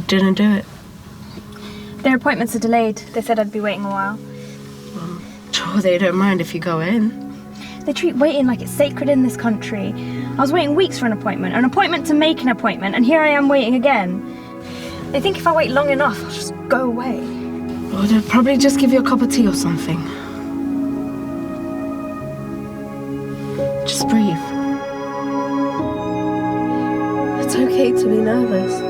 didn't do it? Their appointments are delayed. They said I'd be waiting a while. Sure, they don't mind if you go in. They treat waiting like it's sacred in this country. I was waiting weeks for an appointment to make an appointment, and here I am waiting again. They think if I wait long enough, I'll just go away. Well, they'll probably just give you a cup of tea or something. Just breathe. It's okay to be nervous.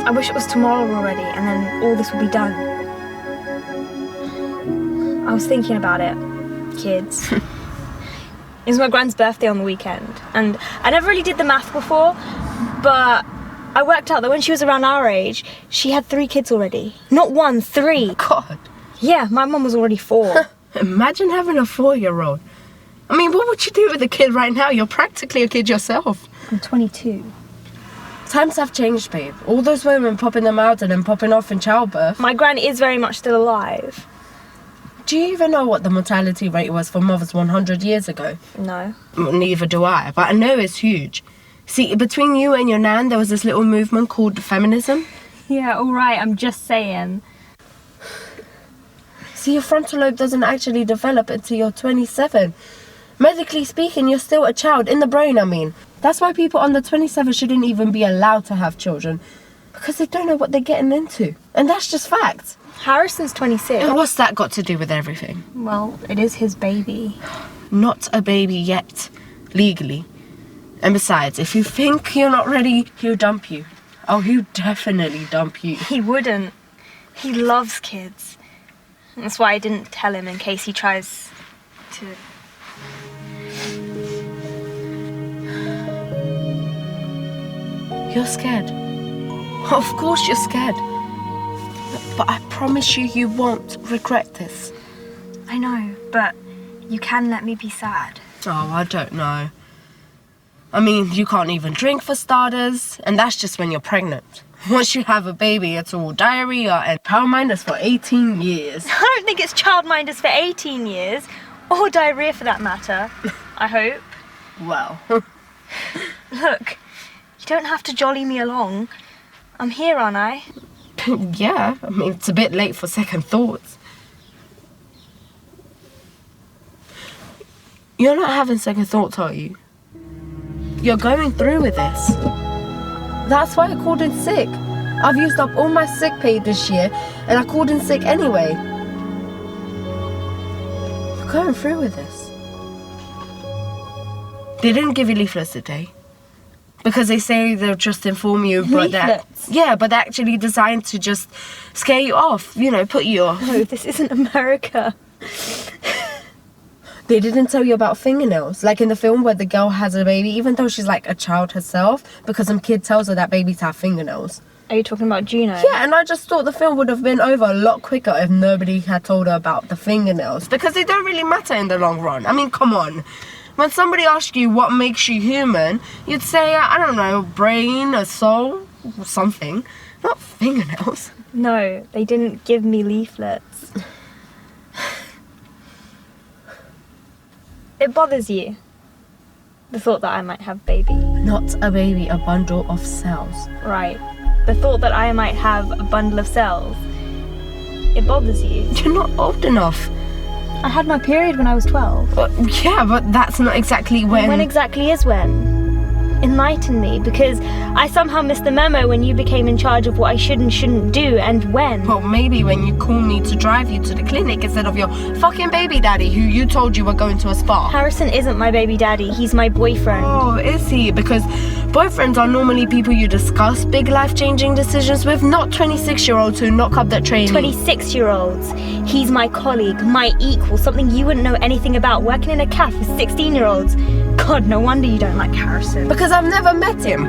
I wish it was tomorrow already, and then all this would be done. I was thinking about it, kids. It was my grand's birthday on the weekend, and I never really did the math before, but I worked out that when she was around our age, she had 3 kids already. Not 1, 3. God. Yeah, my mum was already 4. Imagine having a 4-year-old. I mean, what would you do with a kid right now? You're practically a kid yourself. I'm 22. Times have changed, babe. All those women popping them out and then popping off in childbirth. My gran is very much still alive. Do you even know what the mortality rate was for mothers 100 years ago? No. Well, neither do I, but I know it's huge. See, between you and your nan, there was this little movement called feminism. Yeah, all right, I'm just saying. See, your frontal lobe doesn't actually develop until you're 27. Medically speaking, you're still a child, in the brain, I mean. That's why people under 27 shouldn't even be allowed to have children. Because they don't know what they're getting into. And that's just fact. Harrison's 26. And what's that got to do with everything? Well, it is his baby. Not a baby yet, legally. And besides, if you think you're not ready, he'll dump you. Oh, he'll definitely dump you. He wouldn't. He loves kids. That's why I didn't tell him in case he tries to... You're scared. Of course you're scared. But I promise you, you won't regret this. I know, but you can let me be sad. Oh, I don't know. I mean, you can't even drink for starters, and that's just when you're pregnant. Once you have a baby, it's all diarrhea and childminders for 18 years. I don't think it's childminders for 18 years, or diarrhea for that matter. I hope. Well. Look, you don't have to jolly me along. I'm here, aren't I? Yeah, I mean, it's a bit late for second thoughts. You're not having second thoughts, are you? You're going through with this. That's why I called in sick. I've used up all my sick pay this year, and I called in sick anyway. You're going through with this. They didn't give you leaflets today. Because they say they'll just inform you, but but they're actually designed to just scare you off, you know, put you off. No, this isn't America. They didn't tell you about fingernails, like in the film where the girl has a baby, even though she's like a child herself, because some kid tells her that babies have fingernails. Are you talking about Juno? Yeah, and I just thought the film would have been over a lot quicker if nobody had told her about the fingernails, because they don't really matter in the long run. I mean, come on. When somebody asks you what makes you human, you'd say, I don't know, brain, a soul, or something. Not fingernails. No, they didn't give me leaflets. It bothers you, the thought that I might have baby. Not a baby, a bundle of cells. Right. The thought that I might have a bundle of cells. It bothers you. You're not old enough. I had my period when I was 12. Yeah, but that's not exactly when... When exactly is when? Enlighten me, because I somehow missed the memo when you became in charge of what I should and shouldn't do, and when. Well, maybe when you called me to drive you to the clinic instead of your fucking baby daddy who you told you were going to a spa. Harrison isn't my baby daddy, he's my boyfriend. Oh, is he? Because boyfriends are normally people you discuss big life-changing decisions with, not 26-year-olds who knock up that training. 26-year-olds. He's my colleague, my equal, something you wouldn't know anything about, working in a cafe with 16-year-olds. God, no wonder you don't like Harrison. Because I've never met him.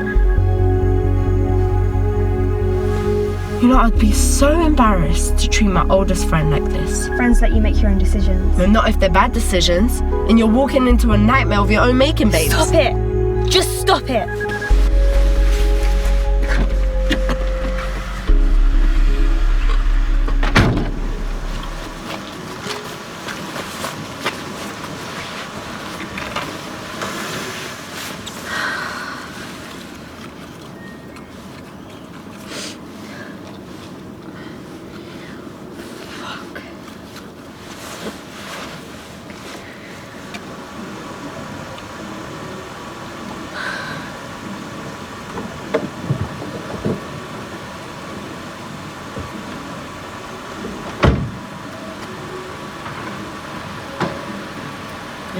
You know, I'd be so embarrassed to treat my oldest friend like this. Friends let you make your own decisions. No, not if they're bad decisions, and you're walking into a nightmare of your own making, babe. Stop it! Just stop it!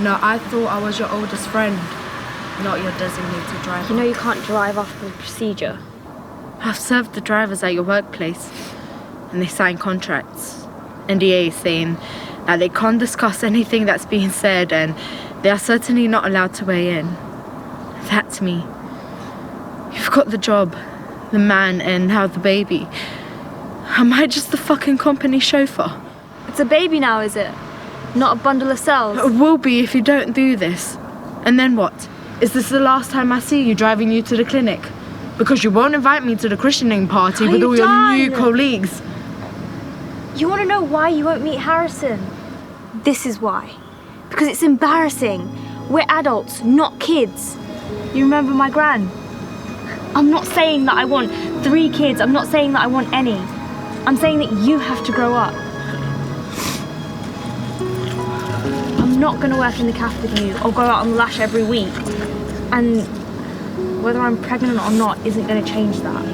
You know, I thought I was your oldest friend, not your designated driver. You know you can't drive after the procedure. I've served the drivers at your workplace, and they sign contracts, NDAs, saying that they can't discuss anything that's being said, and they are certainly not allowed to weigh in. That's me. You've got the job, the man, and now the baby. Am I just the fucking company chauffeur? It's a baby now, is it? Not a bundle of cells? It will be if you don't do this. And then what? Is this the last time I see you driving you to the clinic? Because you won't invite me to the christening party with all your new colleagues. You want to know why you won't meet Harrison? This is why. Because it's embarrassing. We're adults, not kids. You remember my gran? I'm not saying that I want 3 kids. I'm not saying that I want any. I'm saying that you have to grow up. I'm not going to work in the cafe with you or go out on the lash every week. And whether I'm pregnant or not isn't going to change that.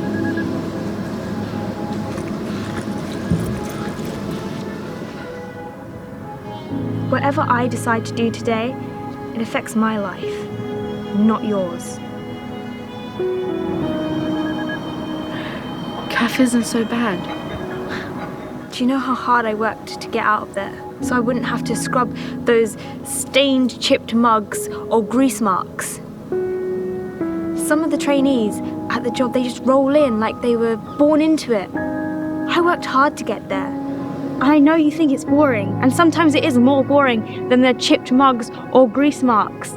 Whatever I decide to do today, it affects my life, not yours. Cafe isn't so bad. Do you know how hard I worked to get out of there? So I wouldn't have to scrub those stained, chipped mugs or grease marks. Some of the trainees at the job, they just roll in like they were born into it. I worked hard to get there. I know you think it's boring, and sometimes it is more boring than the chipped mugs or grease marks.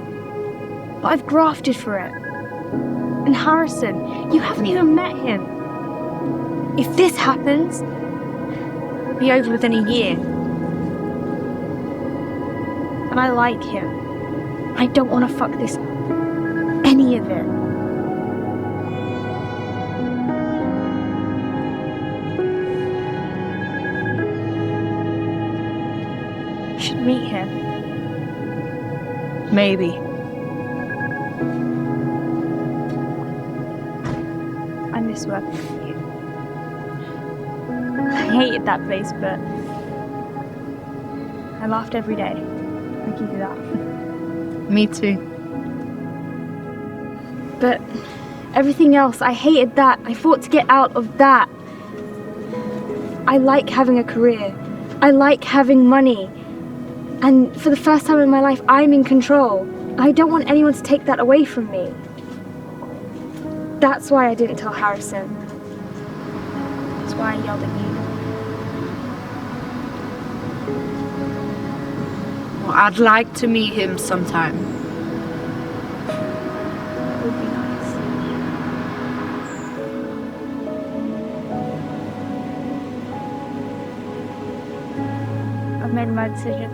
But I've grafted for it. And Harrison, you haven't even met him. If this happens, it'll be over within a year. And I like him. I don't want to fuck this up. Any of it. You should meet him. Maybe. I miss working with you. I hated that place, but I laughed every day. I give you that. Me too. But everything else, I hated that. I fought to get out of that. I like having a career. I like having money. And for the first time in my life, I'm in control. I don't want anyone to take that away from me. That's why I didn't tell Harrison. That's why I yelled at you. Well, I'd like to meet him sometime. It would be nice. I've made my decision.